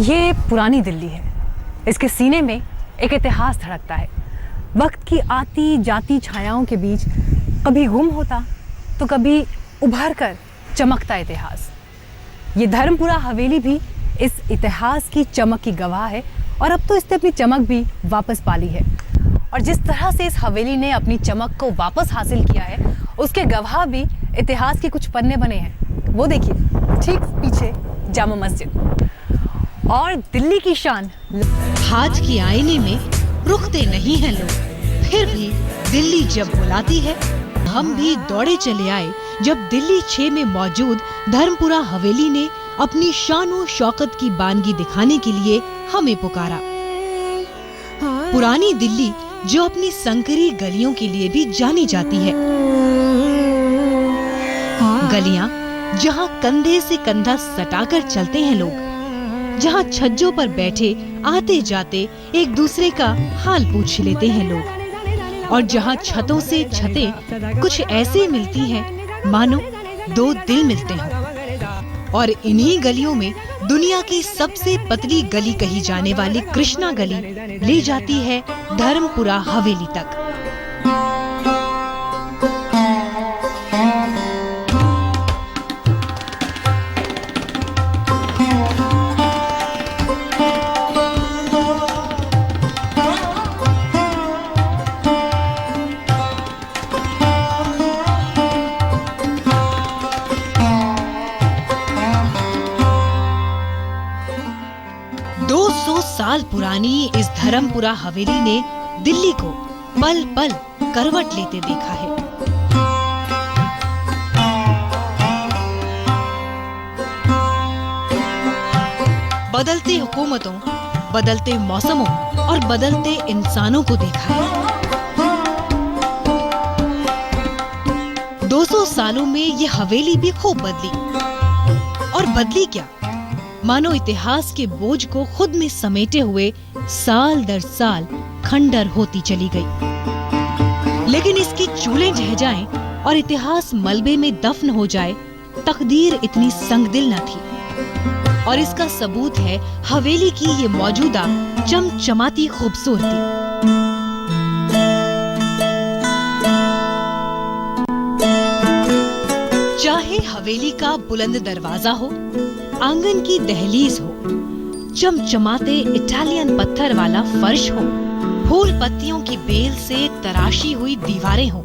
ये पुरानी दिल्ली है। इसके सीने में एक इतिहास धड़कता है। वक्त की आती जाती छायाओं के बीच कभी गुम होता तो कभी उभर कर चमकता इतिहास। ये धर्मपुरा हवेली भी इस इतिहास की चमक की गवाह है और अब तो इसने अपनी चमक भी वापस पा ली है। और जिस तरह से इस हवेली ने अपनी चमक को वापस हासिल किया है, उसके गवाह भी इतिहास के कुछ पन्ने बने हैं। वो देखिए, ठीक पीछे जामा मस्जिद और दिल्ली की शान। हाथ की आईने में रुकते नहीं हैं लोग, फिर भी दिल्ली जब बुलाती है हम भी दौड़े चले आए जब दिल्ली 6 में मौजूद धर्मपुरा हवेली ने अपनी शान और शौकत की बानगी दिखाने के लिए हमें पुकारा। पुरानी दिल्ली जो अपनी संकरी गलियों के लिए भी जानी जाती है, गलियां जहां कंधे से कंधा सटाकर चलते हैं लोग, जहां छज्जों पर बैठे आते जाते एक दूसरे का हाल पूछ लेते हैं लोग, और जहां छतों से छतें कुछ ऐसे मिलती हैं मानो दो दिल मिलते हों। और इन्हीं गलियों में दुनिया की सबसे पतली गली कही जाने वाली कृष्णा गली ले जाती है धर्मपुरा हवेली तक। साल पुरानी इस धर्मपुरा हवेली ने दिल्ली को पल पल करवट लेते देखा है। बदलते हुकूमतों, बदलते मौसमों और बदलते इंसानों को देखा है। 200 सालों में ये हवेली भी खूब बदली, और बदली क्या, मानो इतिहास के बोझ को खुद में समेटे हुए साल दर साल खंडर होती चली गई। लेकिन इसकी चूलें ढह जाएं और इतिहास मलबे में दफन हो जाए, तकदीर इतनी संगदिल न थी। और इसका सबूत है हवेली की ये मौजूदा चमचमाती खूबसूरती। चाहे हवेली का बुलंद दरवाजा हो, आंगन की दहलीज हो, चमचमाते इटालियन पत्थर वाला फर्श हो, फूल पत्तियों की बेल से तराशी हुई दीवारें हो,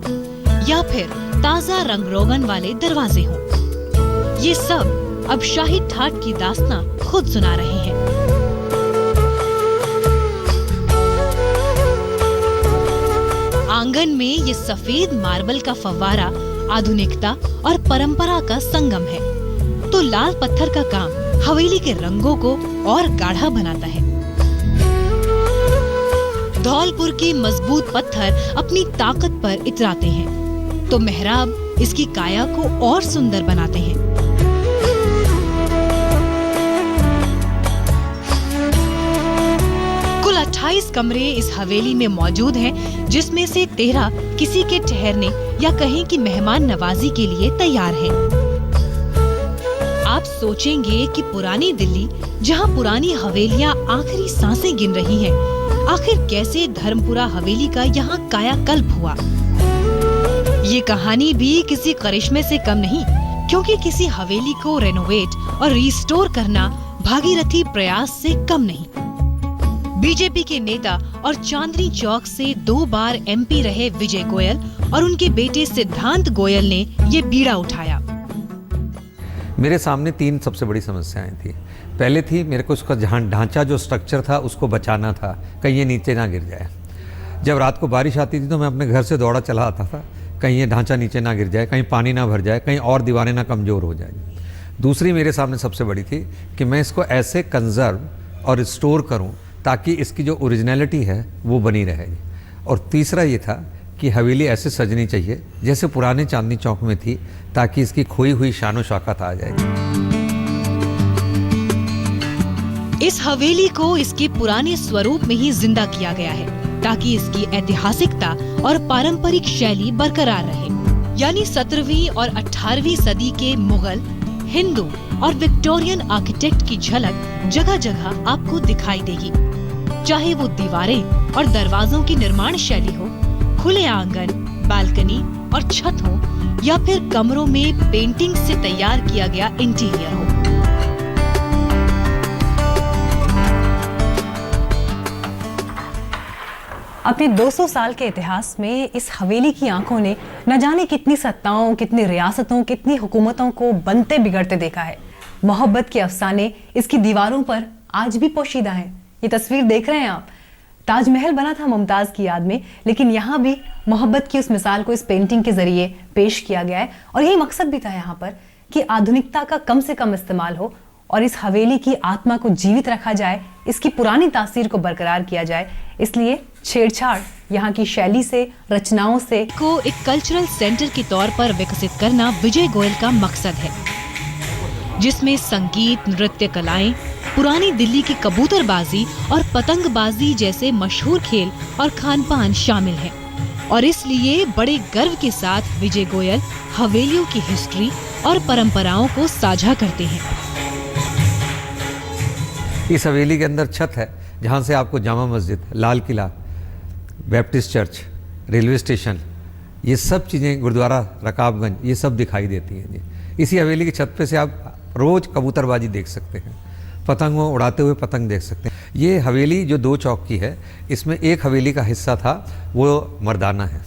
या फिर ताजा रंग रोगन वाले दरवाजे हो, ये सब अब शाही ठाट की दास्तां खुद सुना रहे हैं। आंगन में ये सफेद मार्बल का फव्वारा आधुनिकता और परंपरा का संगम है, तो लाल पत्थर का काम हवेली के रंगों को और गाढ़ा बनाता है। धौलपुर के मजबूत पत्थर अपनी ताकत पर इतराते हैं, तो मेहराब इसकी काया को और सुंदर बनाते हैं। कुल 28 कमरे इस हवेली में मौजूद हैं, जिसमें से 13 किसी के ठहरने या कहें कि मेहमान नवाजी के लिए तैयार हैं। आप सोचेंगे कि पुरानी दिल्ली, जहां पुरानी हवेलियां आखिरी सांसें गिन रही हैं, आखिर कैसे धर्मपुरा हवेली का यहां कायाकल्प हुआ। ये कहानी भी किसी करिश्मे से कम नहीं, क्योंकि किसी हवेली को रेनोवेट और रिस्टोर करना भागीरथी प्रयास से कम नहीं। बीजेपी के नेता और चांदनी चौक से 2 बार MP रहे विजय गोयल और उनके बेटे सिद्धांत गोयल ने ये बीड़ा उठाया। मेरे सामने 3 सबसे बड़ी समस्याएं थी। पहले थी, मेरे को उसका ढांचा जो स्ट्रक्चर था उसको बचाना था, कहीं ये नीचे ना गिर जाए। जब रात को बारिश आती थी तो मैं अपने घर से दौड़ा चला आता था, कहीं ये ढांचा नीचे ना गिर जाए, कहीं पानी ना भर जाए, कहीं और दीवारें ना कमज़ोर हो जाए। दूसरी मेरे सामने सबसे बड़ी थी कि मैं इसको ऐसे कंजर्व और स्टोर करूं ताकि इसकी जो ओरिजिनलिटी है वो बनी रहे। और तीसरा ये था कि हवेली ऐसे सजनी चाहिए जैसे पुराने चांदनी चौक में थी, ताकि इसकी खोई हुई शान और शौकत आ जाए। इस हवेली को इसके पुराने स्वरूप में ही जिंदा किया गया है, ताकि इसकी ऐतिहासिकता और पारंपरिक शैली बरकरार रहे। यानी 17वीं और 18वीं सदी के मुगल, हिंदू और विक्टोरियन आर्किटेक्ट की झलक जगह जगह आपको दिखाई देगी। चाहे वो दीवारें और दरवाजों की निर्माण शैली हो, खुले आंगन, बालकनी और छत हो, या फिर कमरों में पेंटिंग से तैयार किया गया इंटीरियर हो। अपने 200 साल के इतिहास में इस हवेली की आंखों ने न जाने कितनी सत्ताओं, कितनी रियासतों, कितनी हुकूमतों को बनते बिगड़ते देखा है। मोहब्बत के अफसाने इसकी दीवारों पर आज भी पोशीदा हैं। ये तस्वीर देख रहे हैं आप, ताजमहल बना था मुमताज की याद में, लेकिन यहाँ भी मोहब्बत की उस मिसाल को इस पेंटिंग के जरिए पेश किया गया है। और यही मकसद भी था यहाँ पर कि आधुनिकता का कम से कम इस्तेमाल हो और इस हवेली की आत्मा को जीवित रखा जाए, इसकी पुरानी तासीर को बरकरार किया जाए। इसलिए छेड़छाड़ यहाँ की शैली से, रचनाओं से को एक कल्चरल सेंटर के तौर पर विकसित करना विजय गोयल का मकसद है, जिसमें संगीत, नृत्य कलाएं, पुरानी दिल्ली की कबूतरबाजी और पतंगबाजी जैसे मशहूर खेल और खान-पान शामिल हैं। और इसलिए बड़े गर्व के साथ विजय गोयल हवेलियों की हिस्ट्री और परंपराओं को साझा करते हैं। इस हवेली के अंदर छत है जहाँ से आपको Jama Masjid, Lal Qila, Baptist church, railway station, ये सब चीज़ें, गुरुद्वारा रकाबगंज, ये सब दिखाई देती हैं जी। इसी हवेली की छत पे से आप रोज़ कबूतरबाजी देख सकते हैं, पतंगों उड़ाते हुए पतंग देख सकते हैं। ये हवेली जो 2 चौक की है, इसमें एक हवेली का हिस्सा था वो मर्दाना है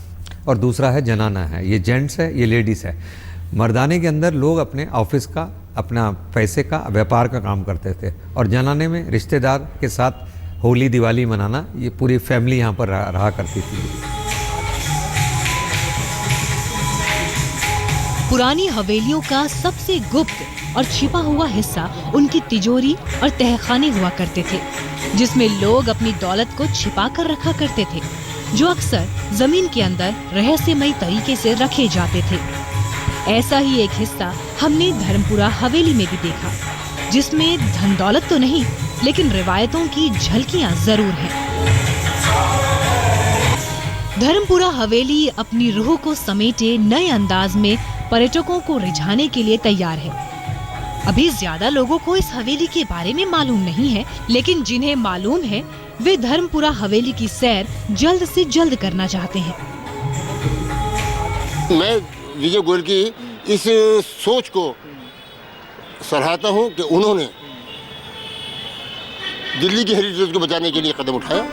और दूसरा है जनाना है। ये जेंट्स है, ये लेडीज़ है। मर्दाने के अंदर लोग अपने ऑफिस का, अपना पैसे का, व्यापार का काम करते थे, और जनाने में रिश्तेदार के साथ होली दिवाली मनाना, ये पूरी फैमिली यहाँ पर रहा करती थी। पुरानी हवेलियों का सबसे गुप्त और छिपा हुआ हिस्सा उनकी तिजोरी और तहखाने हुआ करते थे, जिसमें लोग अपनी दौलत को छिपा कर रखा करते थे, जो अक्सर जमीन के अंदर रहस्यमयी तरीके से रखे जाते थे। ऐसा ही एक हिस्सा हमने धर्मपुरा हवेली में भी देखा, जिसमें धन दौलत तो नहीं, लेकिन रिवायतों की झलकियां जरूर हैं। धर्मपुरा हवेली अपनी रूह को समेटे नए अंदाज में पर्यटकों को रिझाने के लिए तैयार है। अभी ज्यादा लोगों को इस हवेली के बारे में मालूम नहीं है, लेकिन जिन्हें मालूम है वे धर्मपुरा हवेली की सैर जल्द से जल्द करना चाहते हैं। मैं विजय गोयल की इस सोच को सराहता हूं कि उन्होंने दिल्ली की हेरिटेज को बचाने के लिए कदम उठाया।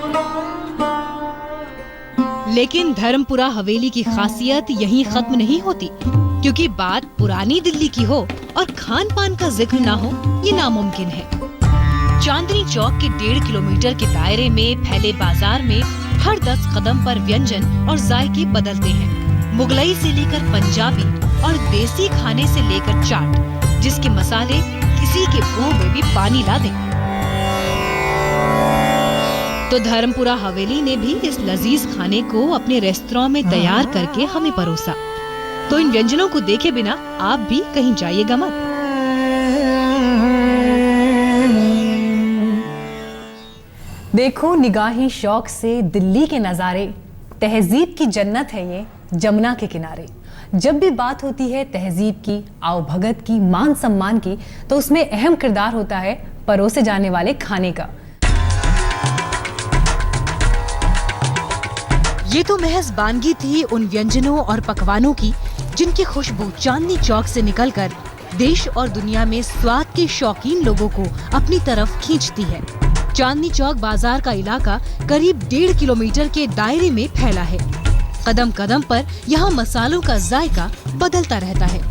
लेकिन धर्मपुरा हवेली की खासियत यहीं खत्म नहीं होती, क्योंकि बात पुरानी दिल्ली की हो और खान पान का जिक्र ना हो, ये नामुमकिन है। चांदनी चौक के 1.5 किलोमीटर के दायरे में फैले बाजार में हर 10 कदम पर व्यंजन और जायके बदलते हैं। मुगलई से लेकर पंजाबी और देसी खाने से लेकर चाट, जिसके मसाले किसी के मुंह में भी पानी ला दें। तो धर्मपुरा हवेली ने भी इस लजीज खाने को अपने रेस्तरां में तैयार करके हमें परोसा। तो इन व्यंजनों को देखे बिना आप भी कहीं जाइएगा मत। देखो निगाही शौक से दिल्ली के नज़ारे, तहजीब की जन्नत है ये जमुना के किनारे। जब भी बात होती है तहजीब की, आवभगत की, मान सम्मान की, तो उसमें अहम किरदार होता है परोसे जाने वाले खाने का। ये तो महज बानगी थी उन व्यंजनों और पकवानों की जिनकी खुशबू चांदनी चौक से निकलकर देश और दुनिया में स्वाद के शौकीन लोगों को अपनी तरफ खींचती है। चांदनी चौक बाजार का इलाका करीब 1.5 किलोमीटर के दायरे में फैला है। कदम कदम पर यहाँ मसालों का जायका बदलता रहता है।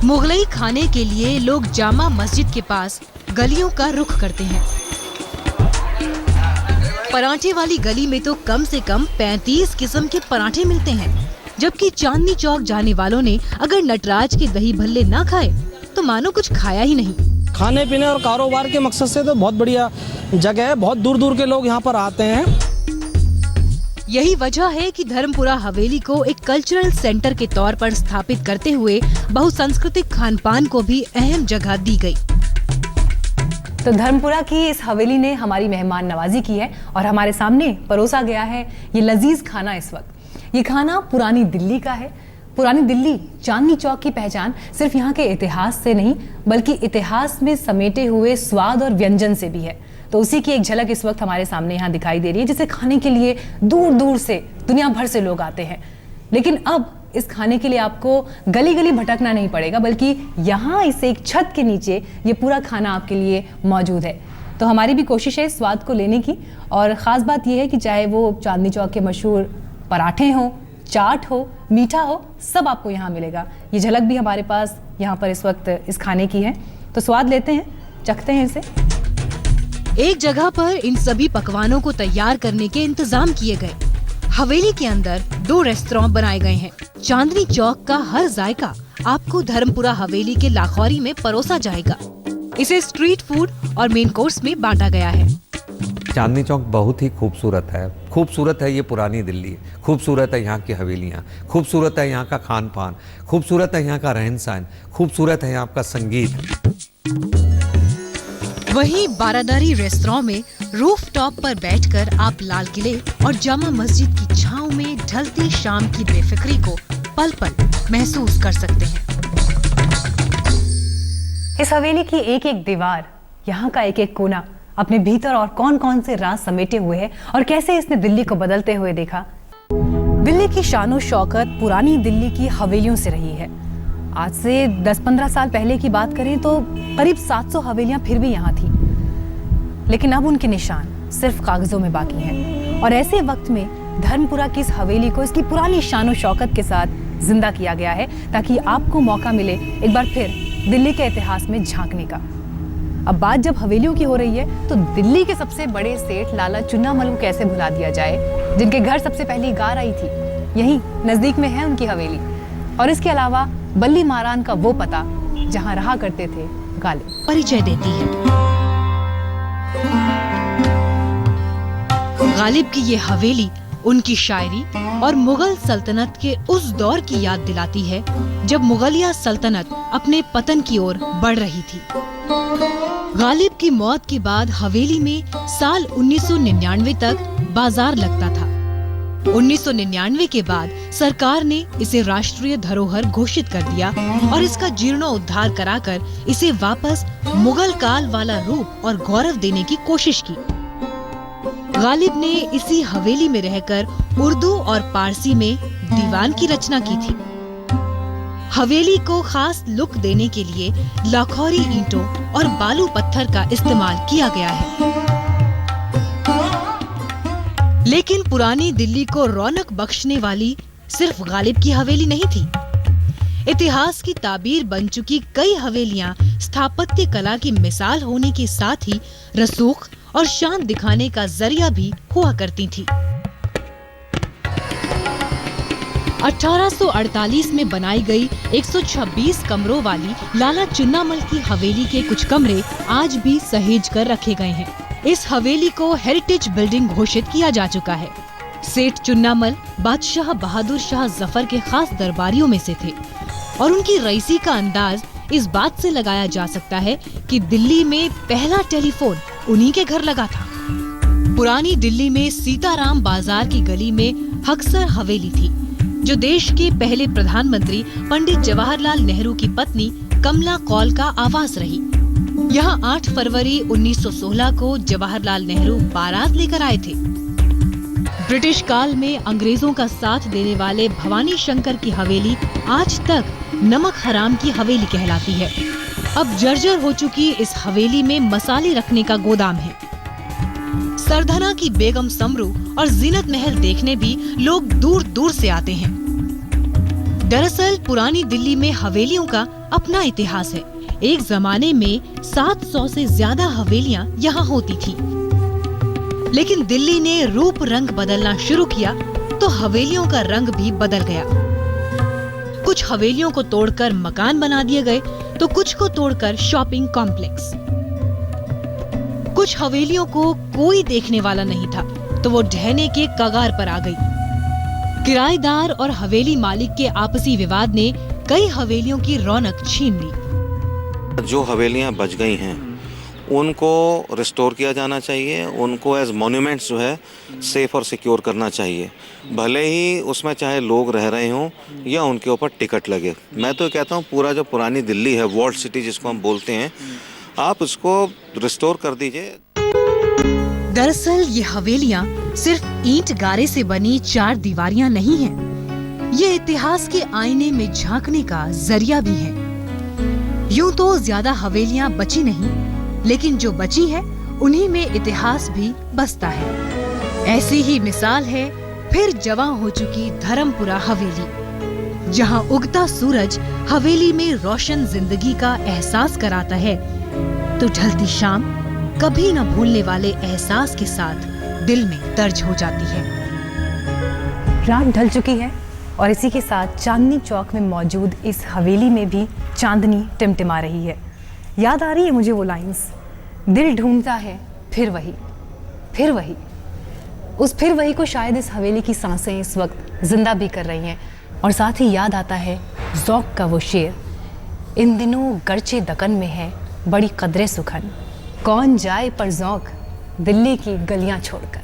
मुगलई खाने के लिए लोग जामा मस्जिद के पास गलियों का रुख करते हैं। पराठे वाली गली में तो कम से कम 35 किस्म के पराठे मिलते हैं, जबकि चांदनी चौक जाने वालों ने अगर नटराज के दही भल्ले ना खाए तो मानो कुछ खाया ही नहीं। खाने पीने और कारोबार के मकसद से तो बहुत बढ़िया जगह है, बहुत दूर दूर के लोग यहाँ पर आते हैं। यही वजह है कि धर्मपुरा हवेली को एक कल्चरल सेंटर के तौर पर स्थापित करते हुए बहुसांस्कृतिक खान पान को भी अहम जगह दी गई। तो धर्मपुरा की इस हवेली ने हमारी मेहमान नवाजी की है और हमारे सामने परोसा गया है ये लजीज खाना। इस वक्त ये खाना पुरानी दिल्ली का है, पुरानी दिल्ली चांदनी चौक की पहचान सिर्फ यहाँ के इतिहास से नहीं बल्कि इतिहास में समेटे हुए स्वाद और व्यंजन से भी है। तो उसी की एक झलक इस वक्त हमारे सामने यहाँ दिखाई दे रही है, जिसे खाने के लिए दूर दूर से दुनिया भर से लोग आते हैं। लेकिन अब इस खाने के लिए आपको गली गली भटकना नहीं पड़ेगा, बल्कि यहाँ इस एक छत के नीचे ये पूरा खाना आपके लिए मौजूद है। तो हमारी भी कोशिश है इस स्वाद को लेने की, और ख़ास बात यह है कि चाहे वो चांदनी चौक के मशहूर पराठे हों, चाट हो, मीठा हो, सब आपको यहाँ मिलेगा। ये झलक भी हमारे पास यहाँ पर इस वक्त इस खाने की है। तो स्वाद लेते हैं, चखते हैं इसे। एक जगह पर इन सभी पकवानों को तैयार करने के इंतजाम किए गए। हवेली के अंदर 2 रेस्तरां बनाए गए हैं। चांदनी चौक का हर जायका आपको धर्मपुरा हवेली के लाखौरी में परोसा जाएगा। इसे स्ट्रीट फूड और मेन कोर्स में बांटा गया है। चांदनी चौक बहुत ही खूबसूरत है। खूबसूरत है ये पुरानी दिल्ली, खूबसूरत है यहाँ की हवेलियाँ, खूबसूरत है यहाँ का खान पान, खूबसूरत है यहाँ का रहन सहन, खूबसूरत है यहाँ का संगीत। वहीं बारादारी रेस्तरां में रूफटॉप पर बैठकर आप लाल किले और जामा मस्जिद की छांव में ढलती शाम की बेफिक्री को पल पल महसूस कर सकते हैं। इस हवेली की एक एक दीवार, यहाँ का एक एक कोना अपने भीतर और कौन कौन से राज समेटे हुए हैं और कैसे इसने दिल्ली को बदलते हुए देखा। दिल्ली की शानो शौकत पुरानी दिल्ली की हवेलियों से रही है। आज से 10-15 साल पहले की बात करें तो करीब 700 हवेलियां फिर भी यहाँ थी, लेकिन अब उनके निशान सिर्फ कागजों में बाकी हैं। और ऐसे वक्त में धर्मपुरा की इस हवेली को इसकी पुरानी शानो शौकत के साथ जिंदा किया गया है, ताकि आपको मौका मिले एक बार फिर दिल्ली के इतिहास में झांकने का। अब बात जब हवेलियों की हो रही है तो दिल्ली के सबसे बड़े सेठ लाला चुन्नामल को कैसे भुला दिया जाए, जिनके घर सबसे पहली गार आई थी। यहीं नजदीक में है उनकी हवेली, और इसके अलावा बल्ली मारान का वो पता जहां रहा करते थे गालिब। परिचय देती है। गालिब की ये हवेली उनकी शायरी और मुगल सल्तनत के उस दौर की याद दिलाती है जब मुगलिया सल्तनत अपने पतन की ओर बढ़ रही थी। गालिब की मौत के बाद हवेली में साल 1999 तक बाजार लगता था। 1999 के बाद सरकार ने इसे राष्ट्रीय धरोहर घोषित कर दिया और इसका जीर्णोद्धार कराकर इसे वापस मुगल काल वाला रूप और गौरव देने की कोशिश की। गालिब ने इसी हवेली में रहकर उर्दू और पारसी में दीवान की रचना की थी। हवेली को खास लुक देने के लिए लाखौरी ईंटों और बालू पत्थर का इस्तेमाल किया गया है। लेकिन पुरानी दिल्ली को रौनक बख्शने वाली सिर्फ गालिब की हवेली नहीं थी। इतिहास की ताबीर बन चुकी कई हवेलियां स्थापत्य कला की मिसाल होने के साथ ही रसूख और शान दिखाने का जरिया भी हुआ करती थी। 1848 में बनाई गई 126 कमरों वाली लाला चुन्नामल की हवेली के कुछ कमरे आज भी सहेज कर रखे गए हैं। इस हवेली को हेरिटेज बिल्डिंग घोषित किया जा चुका है। सेठ चुन्नामल बादशाह बहादुर शाह जफर के खास दरबारियों में से थे और उनकी रईसी का अंदाज इस बात से लगाया जा सकता है कि दिल्ली में पहला टेलीफोन उन्हीं के घर लगा था। पुरानी दिल्ली में सीताराम बाजार की गली में हक्सर हवेली थी, जो देश के पहले प्रधानमंत्री पंडित जवाहरलाल नेहरू की पत्नी कमला कौल का आवास रही। यहाँ 8 फरवरी 1916 को जवाहरलाल नेहरू बारात लेकर आए थे। ब्रिटिश काल में अंग्रेजों का साथ देने वाले भवानी शंकर की हवेली आज तक नमक हराम की हवेली कहलाती है। अब जर्जर हो चुकी इस हवेली में मसाले रखने का गोदाम है। सरधना की बेगम समरू और जीनत महल देखने भी लोग दूर दूर से आते हैं। दरअसल पुरानी दिल्ली में हवेलियों का अपना इतिहास है। एक जमाने में 700 से ज्यादा हवेलियां यहाँ होती थी, लेकिन दिल्ली ने रूप रंग बदलना शुरू किया तो हवेलियों का रंग भी बदल गया। कुछ हवेलियों को तोड़कर मकान बना दिए गए तो कुछ को तोड़कर शॉपिंग कॉम्प्लेक्स। कुछ हवेलियों को कोई देखने वाला नहीं था तो वो ढहने के कगार पर आ गई। किराएदार और हवेली मालिक के आपसी विवाद ने कई हवेलियों की रौनक छीन ली। जो हवेलियां बच गई हैं उनको रिस्टोर किया जाना चाहिए, उनको एज मोन्यूमेंट्स जो है सेफ़ और सिक्योर करना चाहिए, भले ही उसमें चाहे लोग रह रहे हों या उनके ऊपर टिकट लगे। मैं तो कहता हूँ पूरा जो पुरानी दिल्ली है, वॉल्ड सिटी जिसको हम बोलते हैं, आप उसको रिस्टोर कर दीजिए। दरअसल ये हवेलियां सिर्फ ईंट गारे से बनी 4 दीवारियां नहीं हैं। ये इतिहास के आईने में झांकने का जरिया भी है। यूं तो ज्यादा हवेलियां बची नहीं, लेकिन जो बची है उन्हीं में इतिहास भी बसता है। ऐसी ही मिसाल है फिर जवां हो चुकी धर्मपुरा हवेली, जहां उगता सूरज हवेली में रोशन जिंदगी का एहसास कराता है, तो ढलती शाम कभी न भूलने वाले एहसास के साथ दिल में दर्ज हो जाती है। रात ढल चुकी है और इसी के साथ चांदनी चौक में मौजूद इस हवेली में भी चांदनी टिमटिमा रही है। याद आ रही है मुझे वो लाइंस, दिल ढूंढता है फिर वही, फिर वही। उस फिर वही को शायद इस हवेली की सांसें इस वक्त जिंदा भी कर रही हैं। और साथ ही याद आता है ज़ौक़ का वो शेर, इन दिनों गर्चे दकन में है बड़ी कदरे सुखन, कौन जाए पर ज़ौक़ दिल्ली की गलियां छोड़कर।